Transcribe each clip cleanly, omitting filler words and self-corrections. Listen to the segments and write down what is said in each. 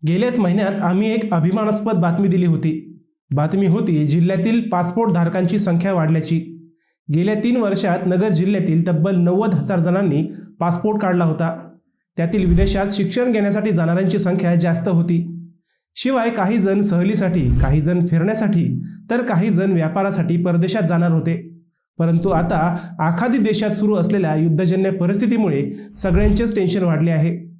गेल्याच महिन्यात आम्ही एक अभिमानास्पद बातमी दिली होती. बातमी होती जिल्ह्यातील पासपोर्ट धारकांची संख्या वाढल्याची. गेल्या 3 वर्षात नगर जिल्ह्यातील तब्बल 90,000 जणांनी पासपोर्ट काढला होता. त्यातील विदेशात शिक्षण घेण्यासाठी जाणाऱ्यांची संख्या जास्त होती. शिवाय काही जण सहलीसाठी, काही जण फिरण्यासाठी, तर काही जण व्यापारासाठी परदेशात जाणार होते. परंतु आता आखाती देशात सुरू असलेल्या युद्धजन्य परिस्थितीमुळे सगळ्यांचेच टेन्शन वाढले आहे.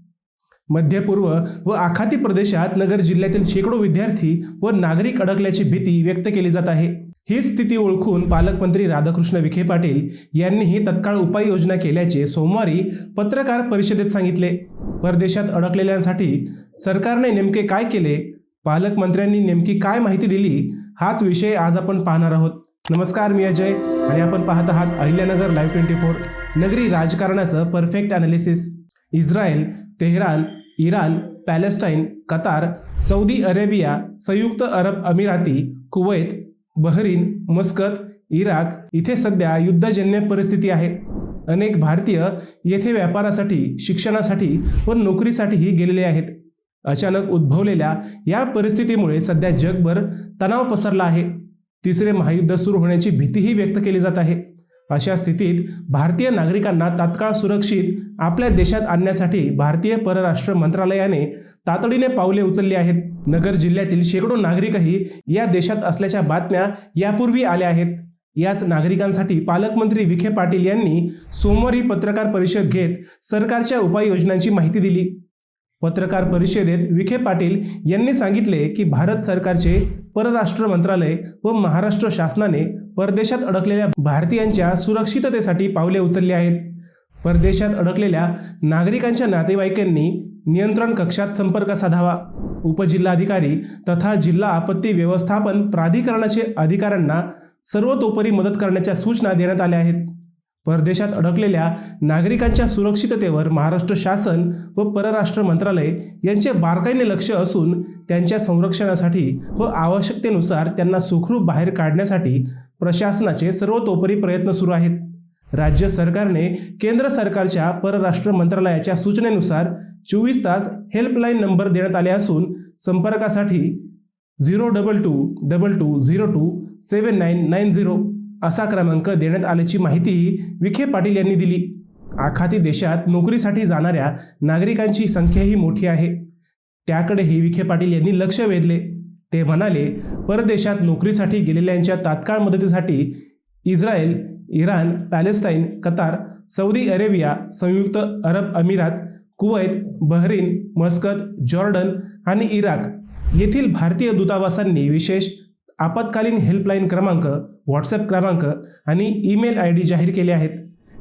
मध्य पूर्व व आखाती प्रदेशात नगर जिल्ह्यातील शेकडो विद्यार्थी व नागरिक अडकल्याची भीती व्यक्त केली जात आहे. ही स्थिती ओळखून पालकमंत्री राधाकृष्ण विखे पाटील यांनीही तत्काळ उपाययोजना केल्याचे सोमवारी पत्रकार परिषदेत सांगितले. परदेशात अडकलेल्यांसाठी सरकारने नेमके काय केले, पालकमंत्र्यांनी नेमकी काय माहिती दिली, हाच विषय आज आपण पाहणार आहोत. नमस्कार, मी अजय आणि आपण पाहत आहात अहिल्यानगर लाईव्ह 24, नगरी राजकारणाचं perfect analysis. Israel, Tehran, Iran, Palestine, Qatar, Saudi Arabia, संयुक्त अरब अमिराती, कुवैत, बहरीन, मस्कत, इराक इथे सध्या युद्धजन्य परिस्थिती आहे. अनेक भारतीय येथे व्यापारासाठी, शिक्षणासाठी व नोकरीसाठीही गेलेले आहेत. अचानक उद्भवलेल्या या परिस्थितीमुळे सध्या जगभर तणाव पसरला आहे. तिसरे महायुद्ध सुरू होण्याची भीतीही व्यक्त केली जात आहे. अशा स्थितीत भारतीय नागरिकांना तात्काळ सुरक्षित आपल्या देशात आणण्यासाठी भारतीय परराष्ट्र मंत्रालयाने तातडीने पावले उचलली आहेत. नगर जिल्ह्यातील शेकडो नागरिकही या देशात असल्याच्या बातम्या यापूर्वी आल्या आहेत. याच नागरिकांसाठी पालकमंत्री विखे पाटील यांनी सोमवारी पत्रकार परिषद घेत सरकारच्या उपाययोजनांची माहिती दिली. पत्रकार परिषदेत विखे पाटील यांनी सांगितले की भारत सरकारचे परराष्ट्र मंत्रालय व महाराष्ट्र शासनाने परदेशात अडकलेल्या भारतीयांच्या सुरक्षिततेसाठी पावले उचलली आहेत. परदेशात अडकलेल्या नागरिकांच्या नातेवाईकांनी नियंत्रण कक्षात संपर्क साधावा. उपजिल्हाधिकारी तथा जिल्हा आपत्ती व्यवस्थापन प्राधिकरणाचे अधिकाऱ्यांना सर्वतोपरी मदत करण्याच्या सूचना देण्यात आल्या आहेत. परदेशात अडकलेल्या नागरिकांच्या सुरक्षिततेवर महाराष्ट्र शासन व परराष्ट्र मंत्रालय यांचे बारकाईने लक्ष असून त्यांच्या संरक्षणासाठी व आवश्यकतेनुसार त्यांना सुखरूप बाहेर काढण्यासाठी प्रशासनाचे सर्वतोपरी प्रयत्न सुरू आहेत. राज्य सरकारने केंद्र सरकारच्या परराष्ट्र मंत्रालयाच्या सूचनेनुसार 24 तास हेल्पलाईन नंबर देण्यात आले असून संपर्कासाठी 02222027990 असा क्रमांक देण्यात आल्याची माहितीही विखे पाटील यांनी दिली. आखाती देशात नोकरीसाठी जाणाऱ्या नागरिकांची संख्याही मोठी आहे. त्याकडेही विखे पाटील यांनी लक्ष वेधले. ते म्हणाले, परदेशात नोकरीसाठी गेलेल्यांच्या तात्काळ मदतीसाठी Israel, Iran, Palestine, Qatar, Saudi Arabia, संयुक्त अरब अमिरात, कुवैत, बहरीन, मस्कत, जॉर्डन आणि इराक येथील भारतीय दूतावासांनी विशेष आपत्कालीन हेल्पलाईन क्रमांक, व्हॉट्सॲप क्रमांक आणि ईमेल ID जाहीर केले आहेत.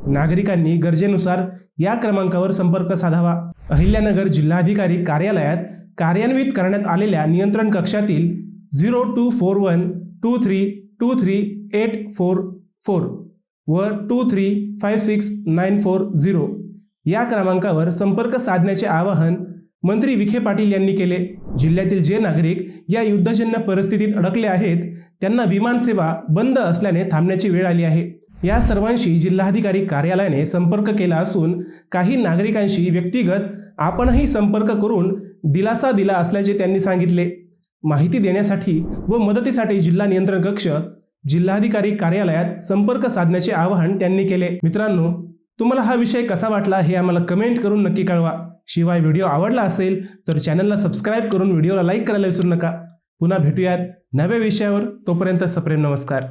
नागरिकांनी गरजेनुसार या क्रमांकावर संपर्क साधावा. अहिल्यानगर जिल्हाधिकारी कार्यालयात कार्यान्वित करण्यात आलेल्या नियंत्रण कक्षातील 024123238444 व 23569440 या क्रमांकावर संपर्क साधण्याचे आवाहन मंत्री विखे पाटील यांनी केले. जिल्ह्यातील जे नागरिक या युद्धजन्य परिस्थितीत अडकले आहेत त्यांना विमानसेवा बंद असल्याने थांबण्याची वेळ आली आहे. या सर्वांशी जिल्हाधिकारी कार्यालयाने संपर्क केला असून काही नागरिकांशी व्यक्तिगत आपणही संपर्क करून दिलासा दिला असल्याचे त्यांनी सांगितले. माहिती देण्यासाठी व मदतीसाठी जिल्हा नियंत्रण कक्ष, जिल्हाधिकारी कार्यालयात संपर्क साधण्याचे आवाहन त्यांनी केले. मित्रांनो, तुम्हाला हा विषय कसा वाटला हे आम्हाला कमेंट करून नक्की कळवा. शिवाय व्हिडिओ आवडला असेल तर चॅनलला सबस्क्राईब करून व्हिडिओला लाईक करायला विसरू नका. पुन्हा भेटूयात नव्या विषयावर. तोपर्यंत सप्रेम नमस्कार.